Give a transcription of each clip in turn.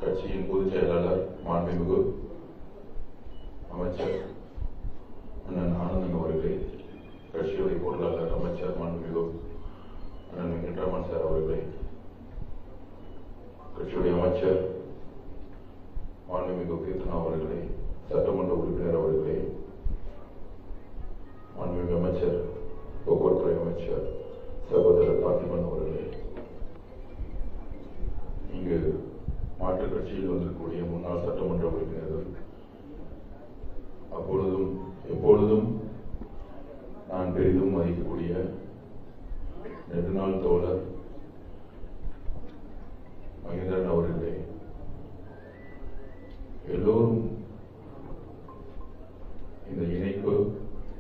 கட்சியின் பொதுச் செயலாளர் மாண்புமிகு அமைச்சர் அண்ணன் ஆனந்தன் அவர்களே, கட்சியுடைய பொருளாளர் அமைச்சர் மாண்புமிகு அண்ணன் வெங்கட்ராமன் சார் அவர்களே, கட்சியுடைய அமைச்சர் மாண்புமிகு கீர்த்தனா அவர்களே, சட்டமன்ற உறுப்பினர் அவர்களே, மாண்புமிகு அமைச்சர் போக்குவரத்துறை அமைச்சர் சகோதரர் பார்த்திபன் அவர்களே, இங்கு மாற்றுக் கட்சியில் வந்திருக்கக்கூடிய முன்னாள் சட்டமன்ற உறுப்பினர்கள், அப்பொழுதும் எப்பொழுதும் நான் பெரிதும் மதிக்கக்கூடிய நெடுநாள் தோழர் மகேந்திரன் அவர்களே, எல்லோரும் இந்த இணைப்பு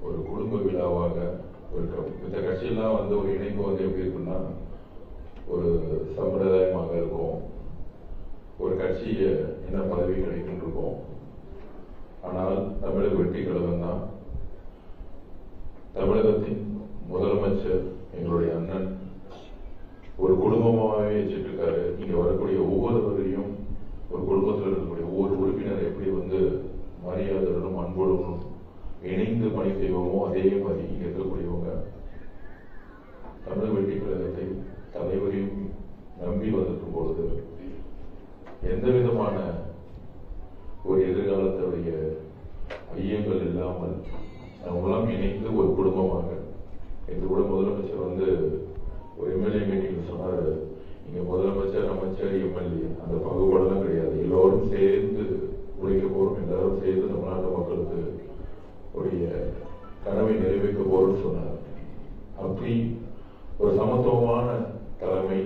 ஒரு குடும்ப விழாவாக இந்த கட்சியெல்லாம் ஒரு இணைப்பு எப்படி இருக்குன்னா ஒரு சம்பிரதாயமாக இருக்கும். ஒரு கட்சியை என்ன பதவி கிடைக்கும் இருக்கும். ஆனால் தமிழக வெற்றி கழகம் தான் தமிழகத்தின் முதலமைச்சர் எங்களுடைய அண்ணன் ஒரு குடும்பமாகவே வச்சுட்டு இருக்காரு. இங்க வரக்கூடிய ஒவ்வொருவரையும் ஒரு குடும்பத்தில் இருக்கக்கூடிய ஒவ்வொரு உறுப்பினர் எப்படி மரியாதையுடனும் அன்புடனும் இணைந்து பணி செய்வோமோ அதே மாதிரி இங்க இருக்கக்கூடியவங்க தமிழக வெற்றி கழகத்தை தலைவரையும் நம்பி வந்திருக்கும் பொழுது எந்த விதமான ஒரு எதிர்காலத்துடைய ஐயங்கள் இல்லாமல் நம்மளாம் இணைந்து ஒரு குடும்பமாக இது கூட முதலமைச்சர் ஒரு எம்எல்ஏ மீட்டிங் சொன்னார். இங்க முதலமைச்சர், அமைச்சர், எம்எல்ஏ அந்த பாகுபாடெல்லாம் கிடையாது. எல்லோரும் சேர்ந்து உழைக்க போறோம், எல்லாரும் சேர்ந்து தமிழ்நாட்டு மக்களுக்கு உடைய கனவை நிறைவேற்ற போறோம்னு சொன்னார். அப்படி ஒரு சமத்துவமான தலைமை,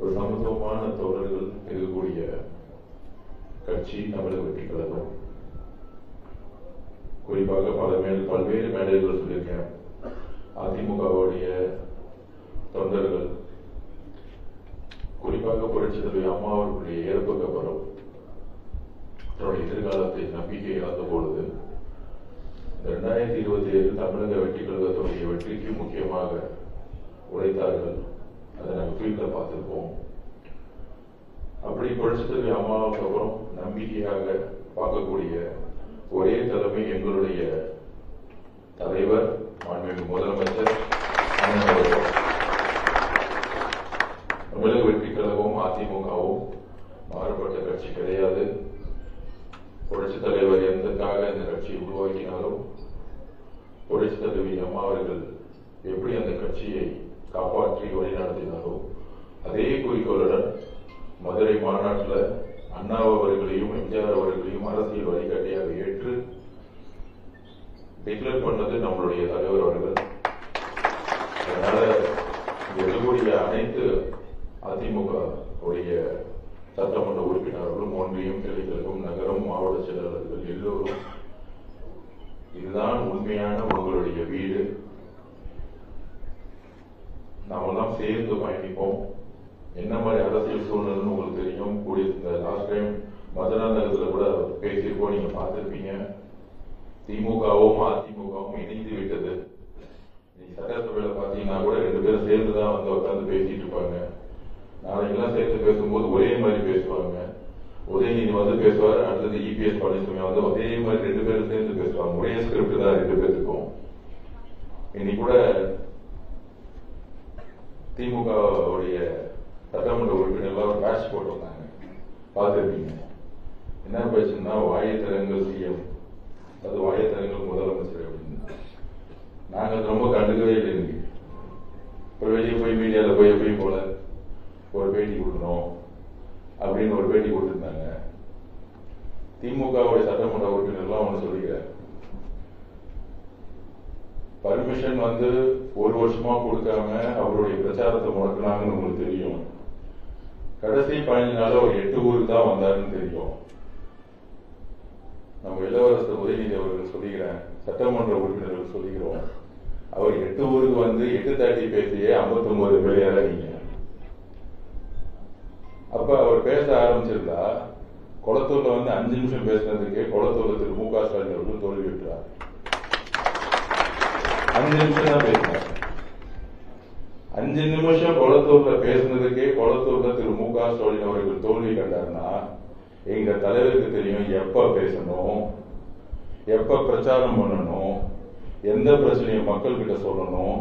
ஒரு சமத்துவமான தோழர்கள் இருக்கக்கூடிய கட்சி தமிழக வெற்றி கழகம். குறிப்பாக பல்வேறு மேடைகள் சொல்லியிருக்கேன். அதிமுகவுடைய தொண்டர்கள், குறிப்பாக புரட்சித் தலைவி அம்மா அவர்களுடைய இறப்புக்கு அப்புறம் தன்னுடைய எதிர்காலத்தை நம்பிக்கை இழந்த பொழுது 2027 தமிழக வெற்றி கழகத்துடைய வெற்றிக்கு முக்கியமாக உழைத்தார்கள். அதை நாங்கள் ஃபீல்ட்ல பார்த்திருப்போம். அப்படி புரட்சித் தலைவி அம்மாவுக்கு அப்புறம் நம்பிக்கையாக பார்க்கக்கூடிய ஒரே தலைமை எங்களுடைய தலைவர் மாண்புமிகு முதலமைச்சர் தமிழக வெற்றி கழகமும் அதிமுகவும் மாறுபட்ட கட்சி கிடையாது. புரட்சித் தலைவர் எந்தக்காக இந்த கட்சியை உருவாக்கினாலும் புரட்சித் தலைவி அம்மா அவர்கள் எப்படி அந்த கட்சியை காப்பாற்றி வழிநடத்தினாலும் அதே குறிக்கோளுடன் மதுரை மாநாட்டில் அண்ணா அவர்களையும் எம்ஜிஆர் அவர்களையும் அரசியல் வழிகாட்டியாக ஏற்று டிக்ளேர் பண்ணது நம்மளுடைய தலைவர் அவர்கள். அதனால இருக்கக்கூடிய அனைத்து அதிமுக உடைய சட்டமன்ற உறுப்பினர்களும், ஒன்றியம், கிளைகளுக்கும், நகரம், மாவட்ட செயலாளர்கள் எல்லோரும் இதுதான் உண்மையான உங்களுடைய வீடு, நாமெல்லாம் சேர்ந்து பயணிப்போம். என்ன மாதிரி அரசியல் சூழ்நிலைன்னு உங்களுக்கு தெரியும். கூடிய லாஸ்ட் டைம் மதுரா நகரத்தில் கூட பேசியிருப்போம், நீங்க பார்த்திருப்பீங்க. திமுகவும் அதிமுகவும் இணைந்து விட்டது. சட்டசபையில பாத்தீங்கன்னா கூட 2 பேரும் சேர்ந்துதான் உட்கார்ந்து பேசிட்டு இருப்பாங்க. நாளைக்கெல்லாம் சேர்த்து பேசும்போது ஒரே மாதிரி பேசுவாங்க. உதயநிதி பேசுவார், அடுத்தது இபிஎஸ் பழனிசாமி அதே மாதிரி 2 பேரும் சேர்ந்து பேசுவாங்க. ஒரே ஸ்கிரிப்ட் தான் 2 பேருக்கும். இன்னைக்கு கூட திமுக உடைய சட்டமன்ற உறுப்பினர் ஒரு பேட்ச் போட்டிருந்தாங்க, பார்த்திருப்பீங்க. என்ன பேசுன்னா வாயத்திறங்கள் சிஎம், அது வாயத்திறங்கள் முதலமைச்சர் அப்படின்னு. நாங்க ரொம்ப கண்டுக்கவே இல்லை. ஒரு வெளியே போய் மீடியால போய் போல ஒரு பேட்டி கொடுக்கணும் அப்படின்னு ஒரு பேட்டி கொடுத்திருந்தாங்க. திமுகவுடைய சட்டமன்ற உறுப்பினர்லாம் ஒண்ணு சொல்லிக்கிறார், பர்மிஷன் 1 வருஷமா கொடுக்காம அவருடைய பிரச்சாரத்தை முடக்கினாங்கன்னு உங்களுக்கு தெரியும். கடைசி 15 நாள் ஒரு 8 ஊருக்கு தான் வந்தாருன்னு தெரியும். நம்ம இளவரசர் உதயநிதி அவர்கள் சொல்லிக்கிறேன், சட்டமன்ற உறுப்பினர்கள் சொல்லிக்கிறோம், அவர் 8 ஊருக்கு 8:30 பேசியே 59 பேர் இறங்கிங்க. அப்ப அவர் பேச ஆரம்பிச்சிருந்தா கொளத்தூர்ல 5 நிமிஷம் பேசினதுக்கு கொளத்தூர்ல திரு மு க ஸ்டாலின் அவர்கள் தோல்வி விட்டார். 5 நிமிஷம் தான் பேசினார். 5 நிமிஷம் கொளத்தூர்ல பேசுனதுக்கே கொளத்தூர்ல திரு மு.க. ஸ்டாலின் அவர்கள் தோல்வி கண்டாருன்னா எங்க தலைவருக்கு தெரியும் எப்ப பேசணும், எப்ப பிரச்சாரம் பண்ணணும், எந்த பிரச்சனையை மக்கள் கிட்ட சொல்லணும்,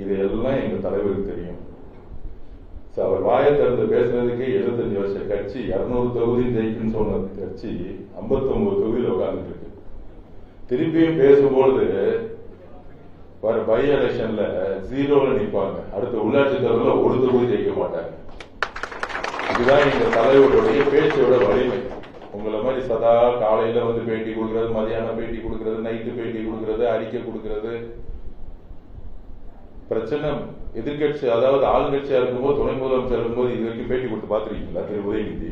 இது எல்லாம் எங்க தலைவருக்கு தெரியும். அவர் வாயை திறந்து பேசுனதுக்கே 75 வருஷ கட்சி 200 தொகுதி ஜெயிக்குன்னு சொன்ன கட்சி 59 தொகுதியில் உட்கார்ந்துட்டு இருக்கு. திருப்பியும் பேசும்போது வர பை எலெக்ஷன்ல 0ல நிற்பாங்க. அடுத்த உள்ளாட்சி தேர்தலில் ஒரு தொகுதி ஜெயிக்க மாட்டாங்க. இதுதான் எங்க தலைவருடைய பேச்சோட வலிமை. உங்களை மாதிரி சதா காலையில வந்து பேட்டி கொடுக்கறது, மதியானம் பேட்டி கொடுக்கறது, நைட்டு பேட்டி கொடுக்கறது, அறிக்கை கொடுக்கறது. பிரச்சனை எதிர்கட்சி, அதாவது ஆளுங்கட்சியா இருக்கும்போது, துணை முதலமைச்சர் இருக்கும்போது இது வரைக்கும் பேட்டி கொடுத்து பார்த்திருக்கீங்களா? திரு உதயநிதி,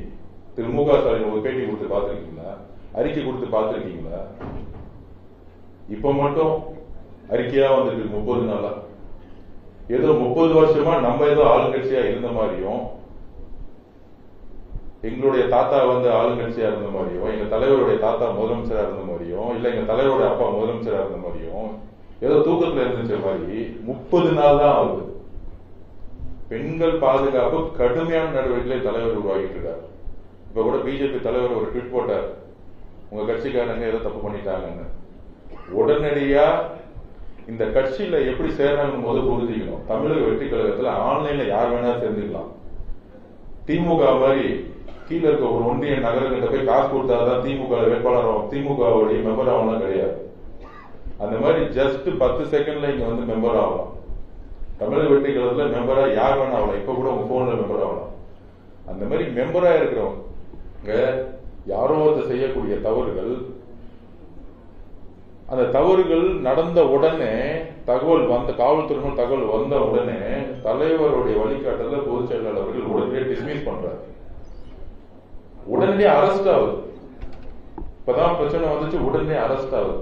திரு மு.க. ஸ்டாலின் ஒரு பேட்டி கொடுத்து பார்த்திருக்கீங்களா? அறிக்கை கொடுத்து பார்த்திருக்கீங்களா? இப்ப மட்டும் அறிக்கையா வந்துட்டு 30 நாளா ஏதோ 30 வருஷமா நம்ம ஏதோ ஆளுங்கட்சியா இருந்த மாதிரியும், எங்களுடைய தாத்தா வந்து ஆளுங்கட்சியா இருந்த மாதிரியும், எங்க தலைவருடைய தாத்தா முதலமைச்சரா இருந்த மாதிரியும், இல்ல எங்க தலைவருடைய அப்பா முதலமைச்சரா இருந்த மாதிரியும் ஏதோ தூக்கத்துல இருந்துச்ச மாதிரி 30 நாள் தான் ஆகுது. பெண்கள் பாதுகாப்பு கடுமையான நடவடிக்கைகளை தலைவர் உருவாக்கிட்டு இருக்காரு. இப்ப கூட பிஜேபி தலைவர் ஒரு ட்வீட் போட்டார், உங்க கட்சிக்காரங்க ஏதோ தப்பு பண்ணிட்டாங்கன்னு. உடனடியா இந்த கட்சியில எப்படி சேரணும் போது புரிஞ்சுக்கணும். தமிழக வெற்றி கழகத்துல ஆன்லைன்ல யார் வேணா சேர்ந்துக்கலாம். திமுக மாதிரி கீழே இருக்க ஒரு ஒன்றிய நகரங்கிட்ட போய் காசு கொடுத்தாதான் திமுக வேட்பாளர், திமுகவுடைய மெம்பர் ஆகலாம் கிடையாது. அந்த மாதிரி ஜஸ்ட் 10 செகண்ட்ல இங்க வந்து மெம்பர் ஆகலாம். தமிழக வெற்றி கழகத்துல மெம்பரா யார் வேணா ஆகலாம். இப்ப கூட உங்க போன்ல மெம்பர் ஆகலாம். அந்த மாதிரி மெம்பரா இருக்கிறவங்க யாரோ செய்யக்கூடிய தவறுகள், அந்த தவறுகள் நடந்த உடனே தகவல் வந்த, காவல்துறை தகவல் வந்த உடனே தலைவருடைய வழிகாட்டல பொதுச் செயலாளர் அவர்கள் உடனடியே டிஸ்மிஸ் பண்றாரு. உடனடியே அரெஸ்ட் ஆகுது. இப்பதான் பிரச்சனை வந்துச்சு, உடனே அரெஸ்ட் ஆகுது.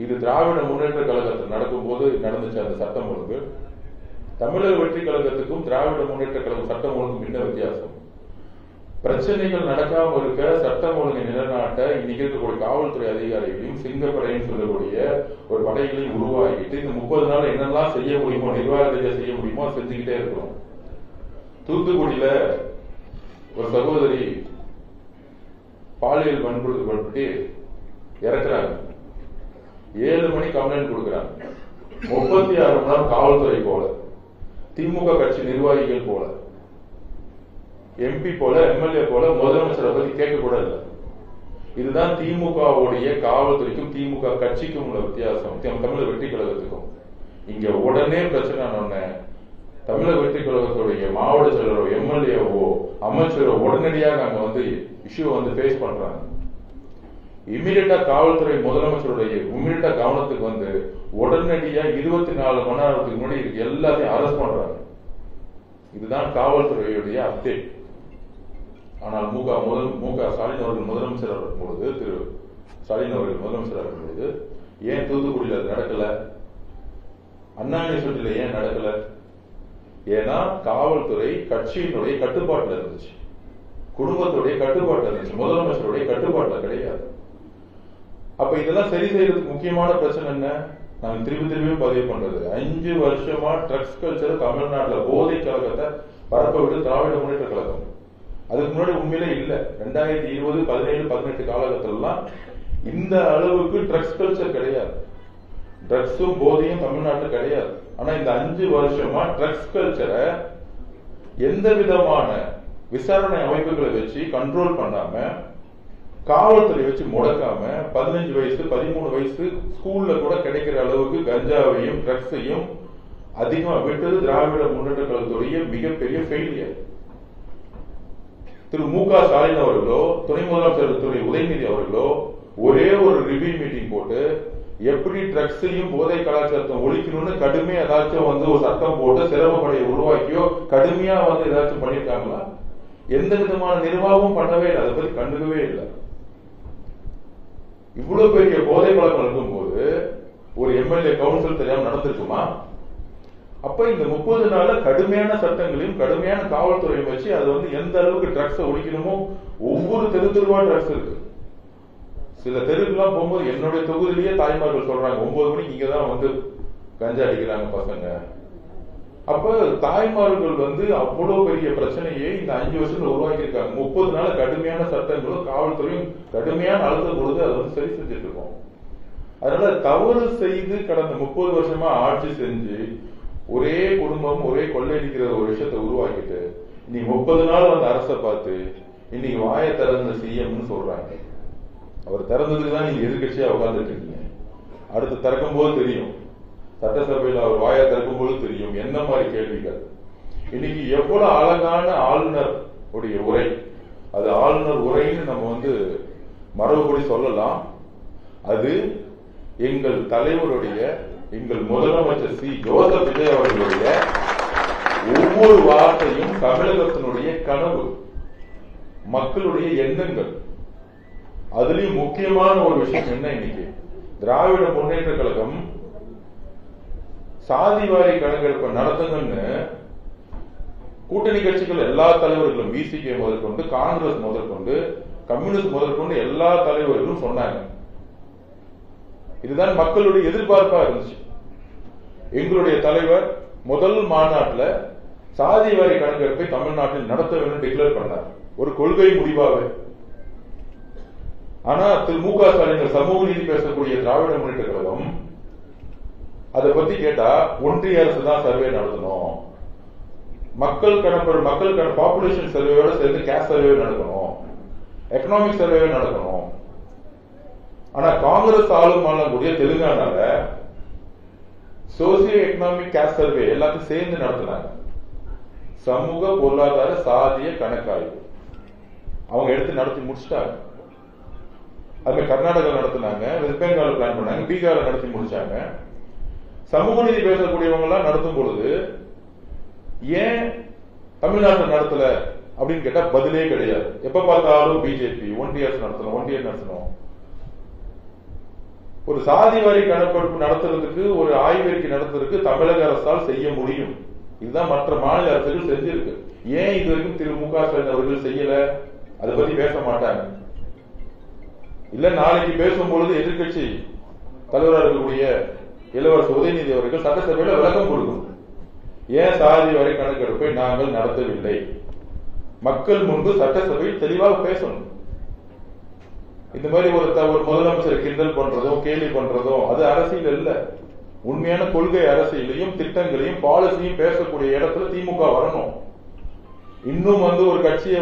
இது திராவிட முன்னேற்ற கழகத்தில் நடக்கும் போது நடந்துச்சு அந்த சட்டம் ஒழுங்கு. தமிழக வெற்றி கழகத்துக்கும் திராவிட முன்னேற்ற கழகம் சட்டம் ஒழுங்கும் என்ன வித்தியாசம்? பிரச்சனைகள் நடக்காம இருக்க, சட்டம் ஒழுங்கை நிலைநாட்ட இன்னைக்கு இருக்கக்கூடிய காவல்துறை அதிகாரிகளையும் சிங்கப்படையும் சொல்லக்கூடிய ஒரு படைகளையும் உருவாக்கிட்டு இந்த 30 நாள் என்னெல்லாம் செய்ய முடியுமோ, நிர்வாகத்தை செய்ய முடியுமோ செஞ்சுக்கிட்டே இருக்கிறோம். தூத்துக்குடியில ஒரு சகோதரி பாலியல் வன்புறுத்தப்பட்டு இறக்குறாங்க. 7 மணி கம்ப்ளைண்ட் கொடுக்கிறாங்க. 36 மணி நேரம் காவல்துறை போல, திமுக கட்சி நிர்வாகிகள் போல, எம்பி போல, எம்எல்ஏ போல முதலமைச்சரை பத்தி கேட்க கூட இல்லை. இதுதான் திமுகவுடைய காவல்துறைக்கும் திமுக கட்சிக்கும் உள்ள வித்தியாசம், தமிழக வெற்றி கழகத்துக்கும். இங்க உடனே பிரச்சனை தமிழக வெற்றி கழகத்துடைய மாவட்ட செயலரோ, எம்எல்ஏவோ, அமைச்சரோ உடனடியாக அங்க வந்து இஷ்யூ வந்து ஃபேஸ் பண்றாங்க. இமீடியட்டா காவல்துறை முதலமைச்சருடைய இமீடியட்டா கவனத்துக்கு வந்து உடனடியா 24 மணி நேரத்துக்கு முன்னாடி எல்லாத்தையும் அரெஸ்ட் பண்றாங்க. இதுதான் காவல்துறையுடைய அப்டேட். ஆனால் மு.க. ஸ்டாலின் அவர்கள் முதலமைச்சர் இருக்கும்போது, திரு ஸ்டாலின் அவர்கள் முதலமைச்சர் இருக்கும்போது ஏன் தூத்துக்குடியில் அது நடக்கல? அண்ணா யூனிவர்சிட்டியில ஏன் நடக்கல? ஏன்னா காவல்துறை கட்சியினுடைய கட்டுப்பாட்டில் இருந்துச்சு, குடும்பத்துடைய கட்டுப்பாட்டில் இருந்துச்சு, முதலமைச்சருடைய கட்டுப்பாட்டில் கிடையாது. அப்ப இதெல்லாம் சரி செய்யறதுக்கு முக்கியமான பிரச்சனை என்ன? நாங்க திரும்பியும் பதிவு பண்றது, 5 வருஷமா ட்ரக்ஸ் கல்ச்சர் தமிழ்நாட்டில் போதை கழகத்தை பரப்ப விட்டு திராவிட முன்னேற்ற கழகம். அதுக்கு முன்னாடி உண்மையிலே இல்ல. 2020, 17, 18 காலகட்டத்திலாம் இந்த அளவுக்கு ட்ரக்ஸ் கல்ச்சர் கிடையாது. ட்ரக்ஸும் போதையும் தமிழ்நாட்டில் கிடையாது. ஆனா இந்த 5 வருஷமா ட்ரக்ஸ் கல்ச்சரை எந்த விதமான விசாரணை அமைப்புகளை வச்சு கண்ட்ரோல் பண்ணாம, காவல்துறை வச்சு முடக்காம, 15 வயசு 13 வயசு ஸ்கூல்ல கூட கிடைக்கிற அளவுக்கு கஞ்சாவையும் ட்ரக்ஸையும் அதிகமா விட்டது திராவிட முன்னேற்ற கழகத்துடைய மிகப்பெரிய ஃபெயிலியர். திரு மு.க. ஸ்டாலின் அவர்களோ, துணை முதலமைச்சர் திரு உதயநிதி அவர்களோ ஒரே ஒரு ரிவ்யூ மீட்டிங் போட்டு எப்படி ட்ரக்ஸையும் போதை கலாச்சாரத்தை ஒழிக்கணும்னு கடுமையா ஏதாச்சும் வந்து ஒரு சட்டம் போட்டு சிறப்பு படையை உருவாக்கியோ கடுமையா வந்து ஏதாச்சும் பண்ணிருக்காங்களா? எந்த விதமான நிர்வாகமும் பண்ணவே இல்லை, அதை பத்தி கண்டுக்கவே இல்லை. இவ்வளவு பெரிய போதை பழக்கம் இருக்கும்போது ஒரு எம்எல்ஏ கவுன்சில் தெரியாம நடந்திருக்குமா? அப்ப இந்த 30 நாள்ல கடுமையான சட்டங்களையும் கடுமையான காவல்துறையும் வச்சு அது வந்து எந்த அளவுக்கு ட்ரக்ஸை ஒழிக்கணுமோ, ஒவ்வொரு தெருவா ட்ரக்ஸ் இருக்கு. சில தெருவுக்குலாம் போகும்போது என்னுடைய தொகுதியிலேயே தாய்மார்கள் சொல்றாங்க, 9 மணிக்கு இங்கதான் வந்து கஞ்சா அடிக்கிறாங்க பசங்க. அப்ப தாய்மார்கள் அவ்வளவு பெரிய பிரச்சனையை இந்த 5 வருஷத்துல உருவாக்கி இருக்காங்க. 30 நாள் கடுமையான சட்டங்களும் காவல்துறையும் கடுமையான அழுத்தம் கொடுத்து அதை சரி செஞ்சுட்டு இருக்கோம். அதனால தவறு செய்து கடந்த 30 வருஷமா ஆட்சி செஞ்சு ஒரே குடும்பம் ஒரே கொள்ளையடிக்கிற ஒரு விஷயத்தை உருவாக்கிட்டு இன்னைக்கு 30 நாள் அரசை பார்த்து இன்னைக்கு வாயை திறந்த சிஎம்னு சொல்றாங்க. அவர் திறந்ததுக்கு தான் நீங்க எதிர்கட்சியா உட்கார்ந்துட்டு இருக்கீங்க. அடுத்து திறக்கும் போது தெரியும், சட்டசபையில் அவர் வாயை திறக்கும் போது தெரியும் என்ன மாதிரி கேள்விகள். இன்னைக்கு எவ்வளவு அழகான ஆளுநர் உடைய உரை, அது ஆளுநர் உரைன்னு நம்ம மரபுபடி சொல்லலாம். அது எங்கள் தலைவருடைய, எங்கள் முதலமைச்சர் சி. ஜோசப் விஜய் அவர்களுடைய ஒவ்வொரு வார்த்தையும் தமிழகத்தினுடைய கனவு, மக்களுடைய எண்ணங்கள். அதுலயும் முக்கியமான ஒரு விஷயம் என்ன, இன்னைக்கு திராவிட முன்னேற்ற கழகம் சாதிவாரி கணக்கெடுப்பை நடத்துங்கன்னு கூட்டணி கட்சிகள் எல்லா தலைவர்களும், விசிகே முதற்கொண்டு, காங்கிரஸ் முதற்கொண்டு, கம்யூனிஸ்ட் முதற்கொண்டு எல்லா தலைவர்களும் சொன்னாங்க. இதுதான் மக்களுடைய எதிர்பார்ப்பா இருந்துச்சு. எங்களுடைய தலைவர் முதல் மாநாட்டில் சாதிவாரி கணக்கெடுப்பை தமிழ்நாட்டில் நடத்த வேண்டும் டிக்ளேர் பண்ணார், ஒரு கொள்கை முடிவாக. ஆனா திரு மு க ஸ்டாலின் சமூக நீதி பேசக்கூடிய திராவிட முன்னேற்ற கழகம் அதை பத்தி கேட்டா ஒன்றிய அரசு தான் சர்வே நடத்தணும், மக்கள் பாப்புலேஷன் சர்வேயோட சேர்ந்து கேஸ்ட் சர்வே நடக்கணும், எக்கனாமிக் சர்வே நடக்கணும். ஆனா காங்கிரஸ் ஆளும் கூடிய தெலுங்கானால சோசியோ எக்கனாமிக் கேஸ்ட் சர்வே எல்லாத்தையும் சேர்ந்து நடத்தினாங்க. சமூக பொருளாதார சாதிய கணக்காய்வு அவங்க எடுத்து நடத்தி முடிச்சிட்டாங்க. அது கர்நாடகா நடத்தினாங்க, வெஸ்ட் பெங்கால் பிளான் பண்ணாங்க, பீகார்ல நடத்தி முடிச்சாங்க. சமூக நீதி பேசக்கூடியவங்க எல்லாம் நடத்தும் பொழுது ஏன் தமிழ்நாட்டில் நடத்தல அப்படின்னு கேட்டா பதிலே கிடையாது. எப்ப பார்த்தாலும் பிஜேபி ஒன்றிய அரசு நடத்தணும். ஒரு சாதிவாரி கணக்கெடுப்பு நடத்துறதுக்கு, ஒரு ஆய்வறிக்கை நடத்துறதுக்கு தமிழக அரசால் செய்ய முடியும். இதுதான் மற்ற மாநில அரசுகள் செஞ்சிருக்கு. ஏன் இது வரைக்கும் திரு மு க ஸ்டாலின் அவர்கள் செய்யல? அதை பத்தி பேச மாட்டாங்க. இல்ல நாளைக்கு பேசும்பொழுது எதிர்கட்சி தலைவராக இருக்கக்கூடிய இளவரசர் உதயநிதி அவர்கள் சட்டசபையில விளக்கம் கொடுக்கும், ஏன் சாதிவாரி கணக்கெடுப்பை நாங்கள் நடத்தவில்லை. மக்கள் முன்பு சட்டசபையில் தெளிவாக பேசணும். இந்த மாதிரி ஒரு முதலமைச்சரை கிண்டல் பண்றதும் கேலி பண்றதும் அது அரசியல் இல்ல. உண்மையான கொள்கை அரசியலையும் திட்டங்களையும் பாலிசியும் பேசக்கூடிய இடத்துல திமுக வரணும். இன்னும் ஒரு கட்சியை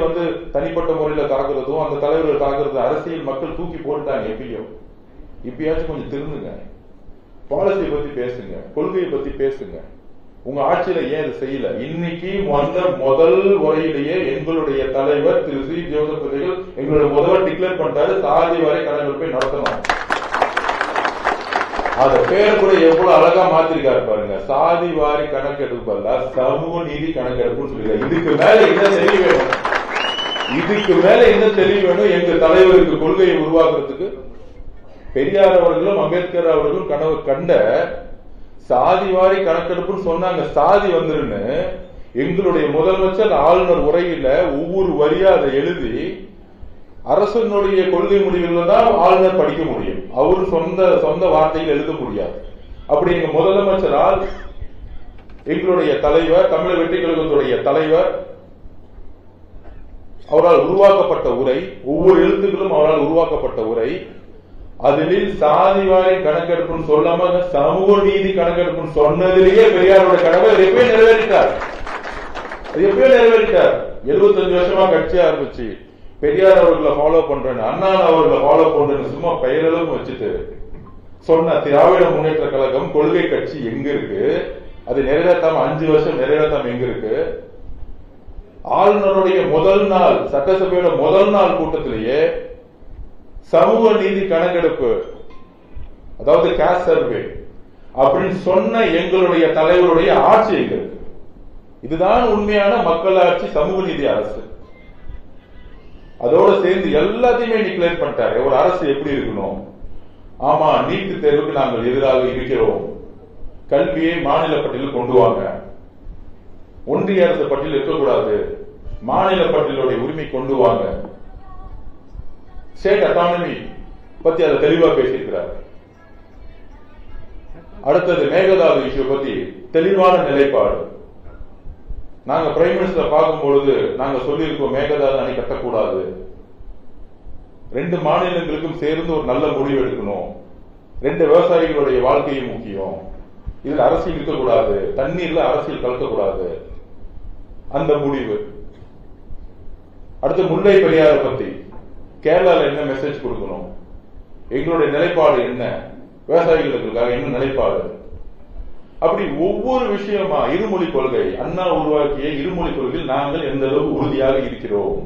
தனிப்பட்ட முறையில தாக்குறதும் அந்த தலைவர்கள் தாக்குறது அரசியல் மக்கள் தூக்கி போட்டுட்டாங்க. இப்பயாச்சும் கொஞ்சம் திருந்துங்க, பாலிசியை பத்தி பேசுங்க, கொள்கையை பத்தி பேசுங்க. உங்க ஆட்சியில ஏன் இது செய்யல? இன்னைக்கு முதல் உரையிலேயே எங்களுடைய தலைவர் திரு சி. ஜோசப் விஜய் எங்களுடைய முதல்வர் டிக்ளேர் பண்ணிட்டாரு, சாதிவாரி கணக்கெடுப்பை நடத்தணும். அத பேர் கூட எவ்வளவு அழகா மாத்திருக்காரு பாருங்க, சாதிவாரி கணக்கெடுப்பு அல்ல சமூக நீதி கணக்கெடுப்புன்னு சொல்லிருக்காரு. இதுக்கு மேல என்ன தெளிவு வேணும்? எங்க தலைவருக்கு கொள்கையை உருவாக்குறதுக்கு பெரியார் அவர்களும் அம்பேத்கர் அவர்களும் கனவு கண்ட சாதிவாரி கணக்கெடுப்புன்னு சொன்னாங்க. சாதி வந்துருன்னு எங்களுடைய முதலமைச்சர் ஆளுநர் உரையில ஒவ்வொரு வரியா அதை எழுதி அரசனுடைய கொள்கை முடிவுகள் தான் ஆளுநர் படிக்க முடியும். அவரு சொந்த வார்த்தையில் எழுத முடியாது. அப்படி எங்க முதலமைச்சரால், எங்களுடைய தலைவர், தமிழக வெற்றி கழகத்துடைய தலைவர் அவரால் உருவாக்கப்பட்ட உரை, ஒவ்வொரு எழுத்துக்களும் அவரால் உருவாக்கப்பட்ட உரை, அதில் சாதிவாரி கணக்கெடுப்புன்னு சொல்லாம சமூக நீதி கணக்கெடுப்புன்னு சொன்னதிலேயே பெரியாரோட கனவை எப்பயும் நிறைவேறிட்டார். 75 வருஷமா கட்சி ஆரம்பிச்சு பெரியார் அவர்களை ஃபாலோ பண்றேன், அண்ணா அவர்களை ஃபாலோ பண்றேன்னு சும்மா பெயரளவு வச்சுட்டு சொன்ன திராவிட முன்னேற்ற கழகம் கொள்கை கட்சி எங்க இருக்கு? அது நிறைவேற்றாம 5 வருஷம் நிறைவேற்றாம எங்க இருக்கு? ஆளுநருடைய முதல் நாள், சட்டசபையோட முதல் நாள் கூட்டத்திலேயே சமூக நீதி கணக்கெடுப்பு, அதாவது கேஸ்ட் சர்வே அப்படின்னு சொன்ன எங்களுடைய தலைவருடைய ஆட்சி எங்க இருக்கு? இதுதான் உண்மையான மக்களாட்சி, சமூக நீதி அரசு. அதோட சேர்ந்து எல்லாத்தையுமே டிக்ளேர் பண்ணிட்டாரு. ஒரு அரசு எப்படி இருக்கணும்? ஆமா, நீட் தேர்வுக்கு நாங்கள் எதிராக இருக்கிறோம், கல்வியை மாநில பட்டியலில் கொண்டு வாங்க, ஒன்றிய அரசு பட்டியல் இருக்கக்கூடாது, மாநில பட்டியலுடைய உரிமை கொண்டு வாங்க, ஸ்டேட் அட்டானமி பத்தி அதை தெளிவா பேசியிருக்கிறார். அடுத்தது மேகதாது இஷ்யூ பத்தி தெளிவான நிலைப்பாடு. நாங்க பிரைம் மினிஸ்டர் பார்க்கும் பொழுது நாங்க சொல்லியிருக்கோம் மேகதாது அணை கட்டக்கூடாது, 2 மாநிலங்களுக்கும் சேர்ந்து ஒரு நல்ல முடிவு எடுக்கணும், 2 விவசாயிகளுடைய வாழ்க்கையும் முக்கியம், இதுல அரசியல் இருக்கக்கூடாது, தண்ணீர்ல அரசியல் கலக்கக்கூடாது, அந்த முடிவு. அடுத்து முல்லை பெரியாரை பத்தி கேரளால என்ன மெசேஜ் கொடுக்கணும், எங்களுடைய நிலைப்பாடு என்ன, விவசாயிகளுக்காக என்ன நிலைப்பாடு, அப்படி ஒவ்வொரு விஷயமா. இருமொழி கொள்கை, அண்ணா உருவாக்கிய இருமொழி கொள்கையில் நாங்கள் எந்த அளவுக்கு உறுதியாக இருக்கிறோம்.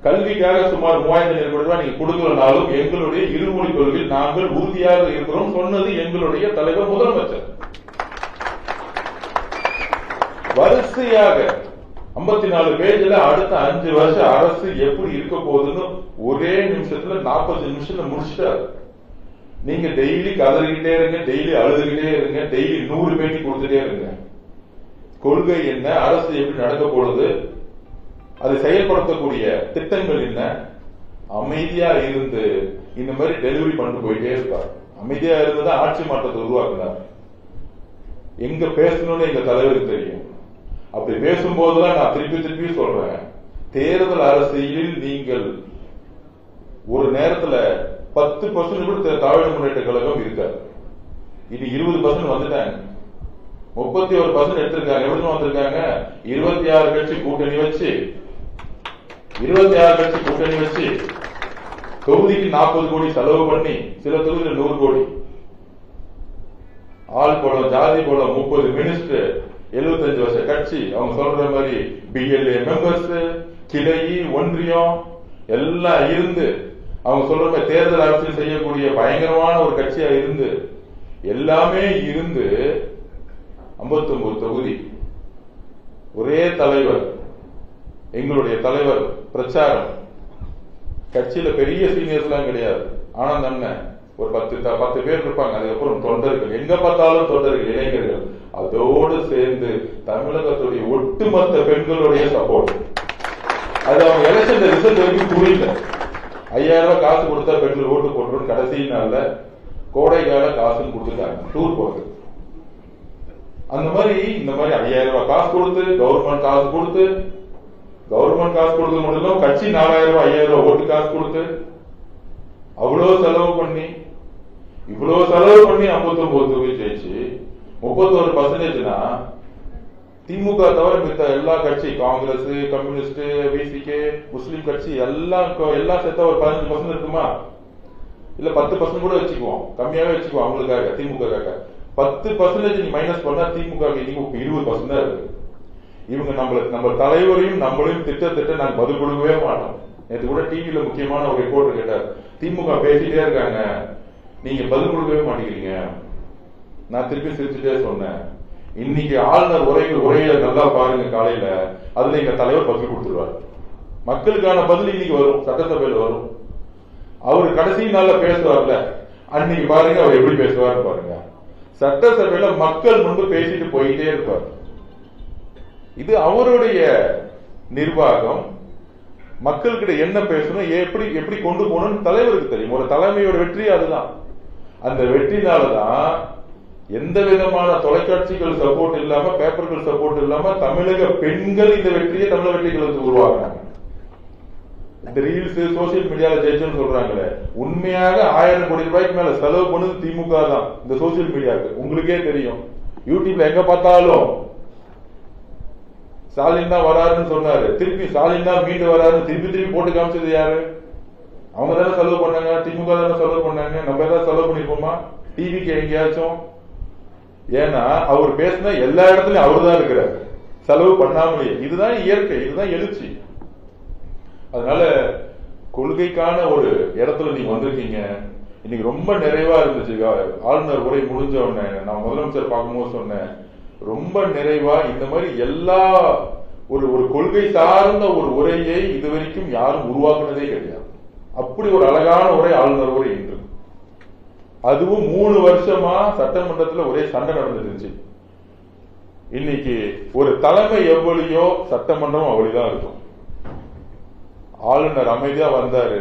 கல்விக்காக சுமார் 3000 கோடி ரூபாய் நீங்க கொடுக்கலனாலும் எங்களுடைய இருமொழி கொள்கையில் நாங்கள் உறுதியாக இருக்கிறோம் சொன்னது எங்களுடைய தலைவர் முதலமைச்சர். வரிசையாக 54 பேஜ்ல அடுத்த 5 வருஷம் அரசு எப்படி இருக்க போகுதுன்னு ஒரே நிமிஷத்துல 40 நிமிஷத்துல முடிச்சுட்டாரு. நீங்க டெய்லி கதறிக்கிட்டே இருங்க, டெய்லி அழுதுகிட்டே இருங்க, டெய்லி 100 பேட்டி கொடுத்துட்டே இருங்க. கொள்கை என்ன, அரசு எப்படி நடக்க போடுது, அதை செயல்படுத்தக்கூடிய திட்டங்கள் என்ன, அமைதியா இருந்து இந்த மாதிரி டெலிவரி பண்ணிட்டு போயிட்டே இருப்பார். அமைதியா இருந்துதான் ஆட்சி மாற்றத்தை உருவாக்குனார். எங்க பேசணும்னு எங்க தலைவருக்கு தெரியும். அப்படி பேசும்போதுதான் நான் திருப்பி சொல்றேன், தேர்தல் அரசியலில் நீங்கள் ஒரு நேரத்துல 10% கூட திராவிட முன்னேற்ற கழகம் இருக்காது. இது 20% வந்துட்டாங்க, 31% எடுத்திருக்காங்க. எப்படி வந்திருக்காங்க? 26 கட்சி கூட்டணி வச்சு தொகுதிக்கு 40 கோடி செலவு பண்ணி, சில தொகுதியில் 100 கோடி, ஆள் போலம் ஜாதி போலம் 30 மினிஸ்டர், 75 வருஷ கட்சி, அவங்க சொல்ற மாதிரி BLA மெம்பர்ஸ், கிளை, ஒன்றியம் எல்லாம் இருந்து அவங்க சொல்ற மாதிரி தேர்தல் அரசியல் செய்யக்கூடிய பயங்கரமான ஒரு கட்சியா இருந்து எல்லாமே இருந்து 59 தொகுதி, ஒரே தலைவர், எங்களுடைய தலைவர் பிரச்சாரம். கட்சியில பெரிய சீனியர்ஸ் எல்லாம் கிடையாது, ஆனந்த் அண்ணன் ஒரு 10 பேர் இருப்பாங்க. அதுக்கப்புறம் தொண்டர்கள், எங்க பார்த்தாலும் தொண்டர்கள், இளைஞர்கள், அதோடு சேர்ந்து தமிழகத்துடைய ஒட்டுமொத்த பெண்களுடைய சப்போர்ட். அது அவங்க எலெக்ஷன் ரிசல்ட் வரைக்கும் புரியல. 5000 ரூபாய் காசு கொடுத்தா பெண்கள் ஓட்டு போட்டுரும், கடைசி நாள்ல கோடைக்கால காசுன்னு கொடுத்துட்டாங்க டூர் போறது. அந்த மாதிரி இந்த மாதிரி 5000 ரூபாய் காசு கொடுத்து, கவர்மெண்ட் காசு கொடுத்து மட்டும் இல்லாம கட்சி 4000 ரூபாய் 5000 ரூபாய் ஓட்டு காசு கொடுத்து அவ்வளவு செலவு பண்ணி 59 தொகுதி ஜெயிச்சு 31%. திமுக தவிர மித்த எல்லா கட்சி, காங்கிரஸ், கம்யூனிஸ்ட், விசிகே, முஸ்லிம் கட்சி எல்லாம் சேர்த்தா ஒரு 15% இருக்குமா? இல்ல 10% கூட வச்சுக்குவோம், கம்மியாவே வச்சுக்குவோம் அவங்களுக்காக, திமுக 10% நீ மைனஸ் பண்ணா திமுக 20% தான் இருக்கு. இவங்க நம்ம தலைவரையும் நம்மளையும் திட்ட நாங்க பதில் கொடுக்கவே மாட்டோம். நேற்று கூட டிவியில முக்கியமான ஒரு ரிப்போர்ட் கேட்டார், திமுக பேசிட்டே இருக்காங்க, நீங்க பதில் கொடுக்கவே மாட்டேங்கிறீங்க. நான் திருப்பி சிரிச்சுட்டே சொன்னேன், இன்னைக்கு ஆளுநர் உரையை நல்லா பாருங்க காலையில, அதுல எங்க தலைவர் பதில் கொடுத்துருவார். மக்களுக்கான பதில் இன்னைக்கு வரும், சட்டசபையில வரும். அவரு கடைசி நாள்ல பேசுவார்ல, அன்னைக்கு பாருங்க அவர் எப்படி பேசுவார் பாருங்க. சட்டசபையில மக்கள் முன்பு பேசிட்டு போயிட்டே இருப்பார். இது அவருடைய நிர்வாகம். மக்கள்கிட்ட என்ன பேசணும், எப்படி கொண்டு போகணும்னு தலைவருக்கு தெரியும். ஒரு தலைமையோட வெற்றி அதுதான். அந்த வெற்றினாலதான் எந்த விதமான தொலைக்காட்சிகள் சப்போர்ட் இல்லாம, பேப்பர்கள் சப்போர்ட் இல்லாம தமிழக பெண்கள் இந்த வெற்றியை தமிழக வெற்றிகளுக்கு உருவாக்குறாங்க. இந்த ரீல்ஸ் சோசியல் மீடியால ஜெயிச்சுன்னு சொல்றாங்களே, உண்மையாக 1000 கோடி ரூபாய்க்கு மேல செலவு பண்ணது திமுக தான். இந்த சோசியல் மீடியாவுக்கு உங்களுக்கே தெரியும். யூடியூப்ல எங்க பார்த்தாலும் ஸ்டாலின் தான் வராருன்னு சொன்னாரு, திருப்பி ஸ்டாலின் தான் மீண்டு வராருன்னு திருப்பி போட்டு காமிச்சது யாரு? அவங்க தானே செலவு பண்ணாங்க, திமுக தானே செலவு பண்ணாங்க. நம்ம ஏதாவது செலவு பண்ணிருப்போமா டிவிக்கு எங்கேயாச்சும்? ஏன்னா அவர் பேசினா எல்லா இடத்துலயும் அவரு தான் இருக்கிறார், செலவு பண்ணாமலேயே. இதுதான் இயற்கை, இதுதான் எழுச்சி. அதனால கொள்கைக்கான ஒரு இடத்துல நீங்க வந்திருக்கீங்க. இன்னைக்கு ரொம்ப நிறைவா இருந்துச்சு. ஆளுநர் உரை முடிஞ்ச உடனே நான் முதலமைச்சர் பார்க்கும்போது சொன்னேன், ரொம்ப நிறைவா இந்த மாதிரி எல்லா ஒரு கொள்கை சார்ந்த ஒரு உரையை இதுவரைக்கும் யாரும் உருவாக்குனதே கிடையாது. அப்படி ஒரு அழகான உரை ஆளுநர் உரை என்று. அதுவும் 3 வருஷமா சட்டமன்றத்தில் ஒரே சண்டை நடந்துருந்துச்சு. இன்னைக்கு ஒரு தலைமை எவ்வளியோ சட்டமன்றம் அவ்வளிதான் இருக்கும். ஆளுநர் அமைதியா வந்தாரு,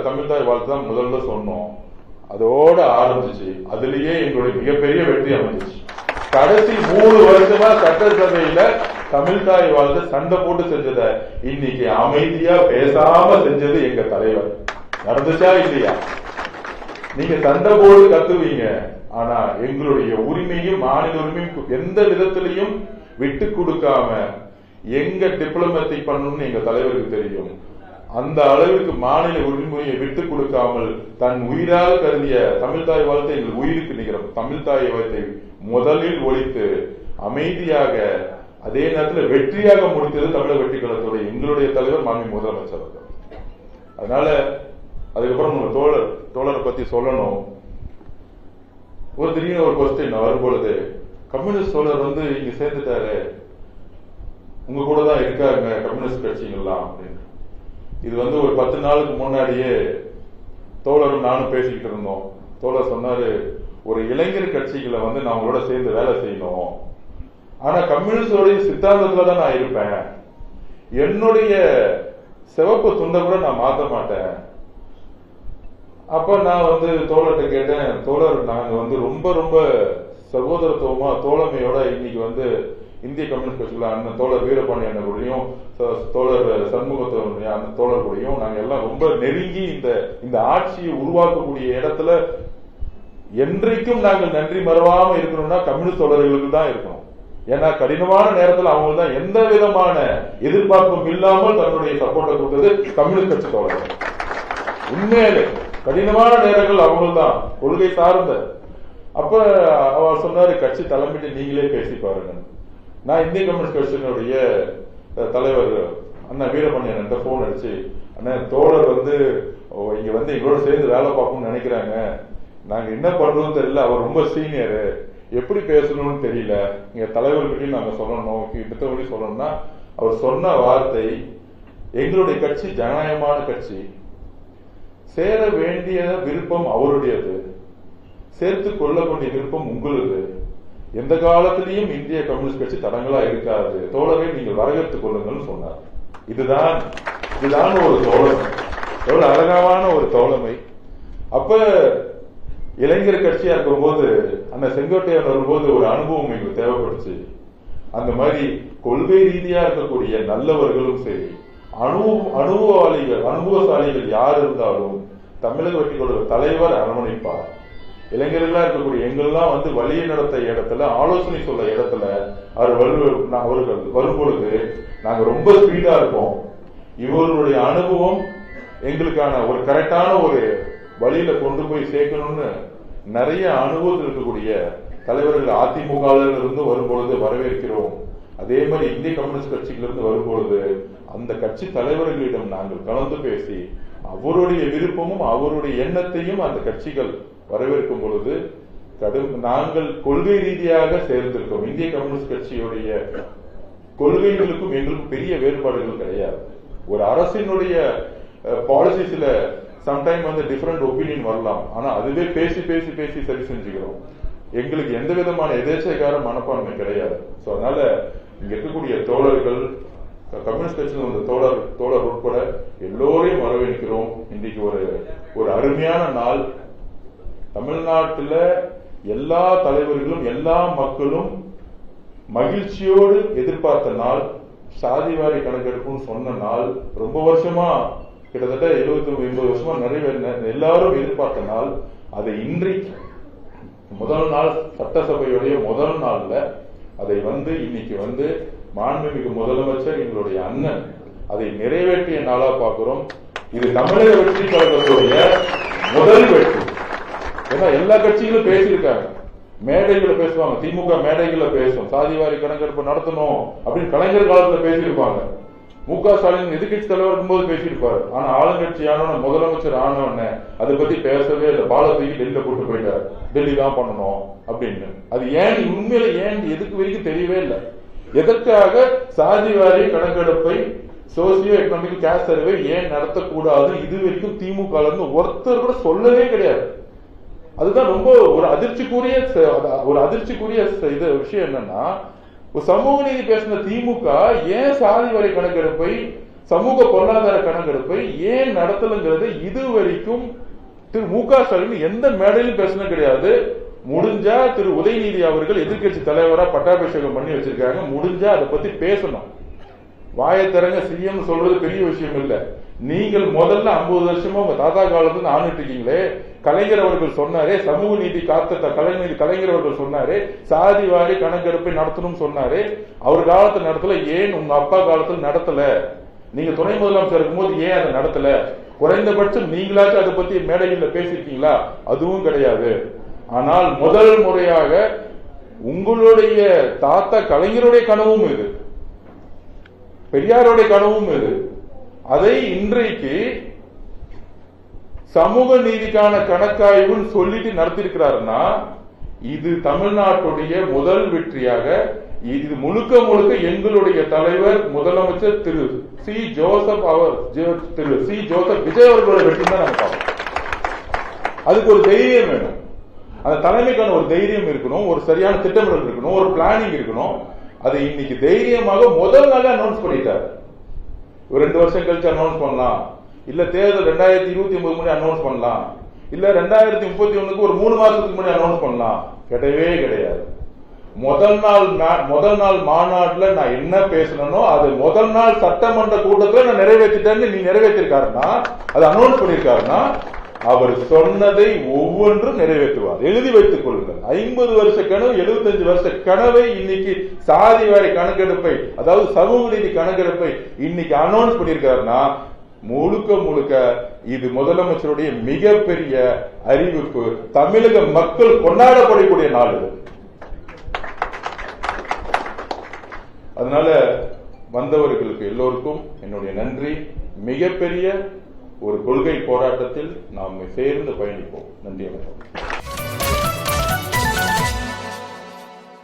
தமிழ்தாய் வாழ்த்து தான் முதல்ல சொன்னோம், அதோட ஆரம்பிச்சு. அதுலயே எங்களுடைய மிகப்பெரிய வெற்றி அமைஞ்சிச்சு. கடைசி 3 வருஷமா சட்டசபையில தமிழ்தாய் வாழ்ந்து சண்டை போட்டு செஞ்சத இன்னைக்கு அமைதியா பேசாம செஞ்சது எங்க தலைவர். நடந்துச்சா இல்லையா? நீங்க சண்டை போட்டு கத்துவீங்க, ஆனா எங்களுடைய உரிமையும் மாநில உரிமையும் எந்த விதத்திலையும் விட்டு கொடுக்காம எங்க டிப்ளமேட்டிக் பண்ணணும்னு எங்க தலைவருக்கு தெரியும். அந்த அளவிற்கு மாநில உரிமையை விட்டு கொடுக்காமல் தன் உயிராக கருதிய தமிழ்தாய் வாழ்த்தை எங்கள் உயிருக்கு நிகரம் தமிழ்தாய் வாழ்த்தை முதலில் ஒழித்து அமைதியாக அதே நேரத்தில் வெற்றியாக முடித்தது தமிழக வெற்றி கழகத்துடைய எங்களுடைய தலைவர் மாண்புமிகு முதலமைச்சர். அதனால அதுக்கப்புறம் தோழரை பத்தி சொல்லணும். ஒரு திடீர்னு ஒரு கொஸ்டின் வரும்பொழுது, கம்யூனிஸ்ட் தோழர் இங்க சேர்ந்துட்டாரு, உங்க கூட தான் இருக்காங்க கம்யூனிஸ்ட் கட்சிகள்லாம் அப்படின்னு. இது ஒரு 10 நாளுக்கு முன்னாடியே தோழரும் நானும் பேசிக்கிட்டு இருந்தோம். தோழர் சொன்னாரு, ஒரு இளைஞர் கட்சிகளை நான் உங்களோட சேர்ந்து வேலை செய்யணும், ஆனா கம்யூனிஸ்டோடைய சித்தாந்தத்துல தான் நான் இருப்பேன், என்னுடைய சிவப்பு துண்டை கூட நான் மாற்ற மாட்டேன். அப்ப நான் தோழர்கிட்ட கேட்டேன், தோழர் நாங்க ரொம்ப ரொம்ப சகோதரத்துவமா தோழமையோட இன்னைக்கு இந்திய கம்யூனிஸ்ட் கட்சியில அண்ணன் தோழர் வீரபாண்டி அண்ணன் கூடயும் தோழர் சண்முகத்தோடைய அந்த தோழர் கூடயும் நாங்க எல்லாம் ரொம்ப நெருங்கி இந்த ஆட்சியை உருவாக்கக்கூடிய இடத்துல என்றைக்கும் நாங்கள் நன்றி மறவாம இருக்கணும்னா கம்யூனிஸ்ட் தோழர்களுக்கு தான் இருக்கணும். ஏன்னா கடினமான நேரத்தில் அவங்க தான் எந்த விதமான எதிர்பார்ப்பும் இல்லாமல் தன்னுடைய சப்போர்ட்டை கொடுத்தது கம்யூனிஸ்ட் கட்சி தோழர்கள். உண்மையிலே கடினமான நேரங்கள் அவங்க தான் கொள்கை சார்ந்த. அப்ப அவர் சொன்னாரு, கட்சி தலைமையிட்டு நீங்களே பேசி பாருங்க. நான் இந்திய கம்யூனிஸ்ட் கட்சியினுடைய தலைவர் அண்ணா வீரபாண்டி அண்ணன் போன் அடிச்சு, அண்ணன் தோழர் இங்க எங்களோட சேர்ந்து வேலை பார்க்கணும்னு நினைக்கிறாங்க, நாங்க என்ன பண்றோம்னு தெரியல, அவர் ரொம்ப சீனியரு, எப்படி பேசணும்னு தெரியல, எங்க தலைவர்கிட்டையும் நாங்க சொல்லணும், மத்தபடி சொல்லணும்னா அவர் சொன்ன வார்த்தை, எங்களுடைய கட்சி ஜனநாயகமான கட்சி, சேர வேண்டிய விருப்பம் அவருடையது, சேர்த்து கொள்ளக்கூடிய விருப்பம் உங்களுக்கு, எந்த காலத்திலையும் இந்திய கம்யூனிஸ்ட் கட்சி தடங்களா இருக்காது, தோழரை நீங்கள் வரவேற்றுக் கொள்ளுங்கள் சொன்னார். இதுதான் ஒரு தோழமை, எவ்வளவு அழகான ஒரு தோழமை. அப்ப இளைஞர் கட்சியா இருக்கும்போது அந்த செங்கோட்டையன் வரும்போது ஒரு அனுபவம் எங்களுக்கு தேவைப்படுச்சு. அந்த மாதிரி கொள்கை ரீதியா இருக்கக்கூடிய நல்லவர்களும் சரி, அனுபவசாலிகள் யார் இருந்தாலும் தமிழக வெற்றி கழக தலைவர் அரவணைப்பார். இளைஞர்களா இருக்கக்கூடிய எங்கெல்லாம் வழியை நடத்த இடத்துல ஆலோசனை சொல்ல இடத்துல அவர்கள் வரும்பொழுது நாங்க ரொம்ப ஸ்பீடா இருப்போம். இவர்களுடைய அனுபவம் எங்களுக்கான ஒரு கரெக்டான ஒரு வழியில கொண்டு போய் சேர்க்கணும்னு நிறைய அனுபவத்தில் இருக்கக்கூடிய தலைவர்கள் அதிமுக இருந்து வரும்பொழுது வரவேற்கிறோம். அதே மாதிரி இந்திய கம்யூனிஸ்ட் கட்சியிலிருந்து வரும்பொழுது அந்த கட்சி தலைவர்களிடம் நாங்கள் கலந்து பேசி அவருடைய விருப்பமும் அவருடைய எண்ணத்தையும் அந்த கட்சிகள் வரவேற்கும் பொழுது நாங்கள் கொள்கை ரீதியாக சேர்ந்திருக்கோம். இந்திய கம்யூனிஸ்ட் கட்சியுடைய கொள்கைகளுக்கும் எங்களுக்கும் பெரிய வேறுபாடுகள் கிடையாது. ஒரு அரசினுடைய பாலிசிஸ்ல சம்டைம் டிஃபரெண்ட் ஒப்பீனியன் வரலாம், ஆனா அதுவே பேசி பேசி பேசி சரி செஞ்சுக்கிறோம். எங்களுக்கு எந்த விதமான எதேச்சைக்கார மனப்பான்மை கிடையாது. சோ அதனால இங்க இருக்கக்கூடிய தோழர்கள், கம்யூனிஸ்ட் கட்சியில் வந்த தோழர் உட்பட எல்லோரையும் வரவேற்கிறோம். இன்றைக்கு ஒரு அருமையான நாள். தமிழ்நாட்டில் எல்லா தலைவர்களும் எல்லா மக்களும் மகிழ்ச்சியோடு எதிர்பார்த்த நாள். சாதிவாரி கணக்கெடுப்புன்னு சொன்ன நாள். ரொம்ப வருஷமா, கிட்டத்தட்ட 70-80 வருஷமா எல்லாரும் எதிர்பார்த்த நாள். அதை இன்றைக்கு முதல் நாள், சட்டசபையுடைய முதல் நாள்ல அதை இன்னைக்கு மாண்புமிகு முதலமைச்சர் எங்களுடைய அண்ணன் அதை நிறைவேற்றிய நாளா பார்க்கிறோம். இது தமிழக வெற்றி கழகத்துடைய முதல் வெற்றி. ஏன்னா எல்லா கட்சிகளும் பேசியிருக்காங்க, மேடைகளை பேசுவாங்க, திமுக மேடைகளை பேசும், சாதிவாரி கணக்கெடுப்பு நடத்தணும் அப்படின்னு கலைஞர் காலத்துல பேசியிருப்பாங்க. மு.க. ஸ்டாலின் எதிர்கட்சி தலைவர் இருக்கும்போது பேசியிருப்பாரு. ஆனா ஆளுங்கட்சி ஆனவன முதலமைச்சர் ஆனவன அதை பத்தி பேசவே இல்லை. பாலத்துக்கு டெல்லியில போட்டு போயிட்டாரு, டெல்லி தான் பண்ணணும் அப்படின்னு. அது ஏன் உண்மையில எதுக்கு வரைக்கும் தெரியவே இல்லை. எதற்காக சாதிவாரி கணக்கெடுப்பை, சோசியோ எக்கனாமிக் கேஸ்ட் சர்வே ஏன் நடத்தக்கூடாது இது வரைக்கும் திமுக ஒருத்தர் கூட சொல்லவே கிடையாது. அதுதான் ரொம்ப ஒரு அதிர்ச்சிக்குரிய விஷயம். என்னன்னா, சமூக நீதி பேசின திமுக ஏன் சாதி வரி கணக்கெடுப்பை, சமூக பொருளாதார கணக்கெடுப்பை ஏன் நடத்தலுங்கிறது இது வரைக்கும் திரு மு.க. ஸ்டாலின் எந்த மேடையிலும் பேசின கிடையாது. முடிஞ்சா திரு உதயநிதி அவர்கள் எதிர்கட்சி தலைவரா பட்டாபிஷேகம் பண்ணி வச்சிருக்காங்க, முடிஞ்சா அதை பத்தி பேசணும். வாயத்திறங்க சிஎம் சொல்றது பெரிய விஷயம் இல்ல. நீங்கள் முதல்ல 50 வருஷமா உங்க தாத்தா காலத்துல ஆண்டுட்டு இருக்கீங்களே. கலைஞர் அவர்கள் சொன்னாரே, சமூக நீதி காத்த கலைஞர் அவர்கள் சொன்னாரே, சாதி வாரி கணக்கெடுப்பை நடத்தணும் சொன்னாரே. அவர் காலத்துல நடத்தல, ஏன் உங்க அப்பா காலத்துல நடத்தல? நீங்க துணை முதலமைச்சர் இருக்கும்போது ஏன் அதை நடத்தல? குறைந்தபட்சம் நீங்களாச்சும் அதை பத்தி மேடைகளில் பேசிருக்கீங்களா? அதுவும் கிடையாது. ஆனால் முதல் முறையாக உங்களுடைய தாத்தா கலைஞருடைய கனவும் இது, பெரியாருடைய கனவும் இது. அதை இன்றைக்கு சமூக நீதிக்கான கணக்காய்வுன்னு சொல்லிட்டு நடத்திருக்கிறாருன்னா இது தமிழ்நாட்டுடைய முதல் வெற்றியாக, இது முழுக்க முழுக்க எங்களுடைய தலைவர் முதலமைச்சர் திரு சி ஜோசப் விஜய் அவர்களோட வெற்றி தான் நாங்க பார்ப்போம். அதுக்கு ஒரு தைரியம் வேணும், அந்த தலைமைக்கான ஒரு தைரியம் இருக்கணும், ஒரு சரியான திட்டமிடல் இருக்கணும், ஒரு பிளானிங் இருக்கணும். அதை இன்னைக்கு தைரியமாக முதல் நாளே அனௌன்ஸ் பண்ணிட்டார். 2 வருஷம் கழிச்சு அனௌன்ஸ் பண்ணலாம், இல்ல தேர்தல் 2029 முன்னாடி அனௌன்ஸ் பண்ணலாம், இல்ல 2031 ஒரு 3 மாசத்துக்கு முன்னாடி அனௌன்ஸ் பண்ணலாம். கிடையவே கிடையாது. முதல் நாள் மாநாட்டுல நான் என்ன பேசணும் அது முதல் நாள் சட்டமன்ற கூட்டத்துல நான் நிறைவேற்றிட்டேன்னு நீ நிறைவேற்றிருக்காருன்னா, அது அனௌன்ஸ் பண்ணிருக்காருன்னா அவர் சொன்னதை ஒவ்வொன்றும் நிறைவேற்றுவார். எழுதி வைத்துக் கொள்ளுங்கள். 50 வருஷ கனவு, 75 வருஷ கனவை இன்னைக்கு சாதி வாரி கணக்கெடுப்பை, அதாவது சமூக நீதி கணக்கெடுப்பை இன்னைக்கு அனௌன்ஸ் பண்ணியிருக்காருன்னா முழுக்க முழுக்க இது முதலமைச்சருடைய மிகப்பெரிய அறிவிப்பு. தமிழக மக்கள் கொண்டாடப்படக்கூடிய நாள் இது. அதனால வந்தவர்களுக்கு எல்லோருக்கும் என்னுடைய நன்றி. மிகப்பெரிய ஒரு கொள்கை போராட்டத்தில் நாம் சேர்ந்து பயணிப்போம். நன்றி. வணக்கம்.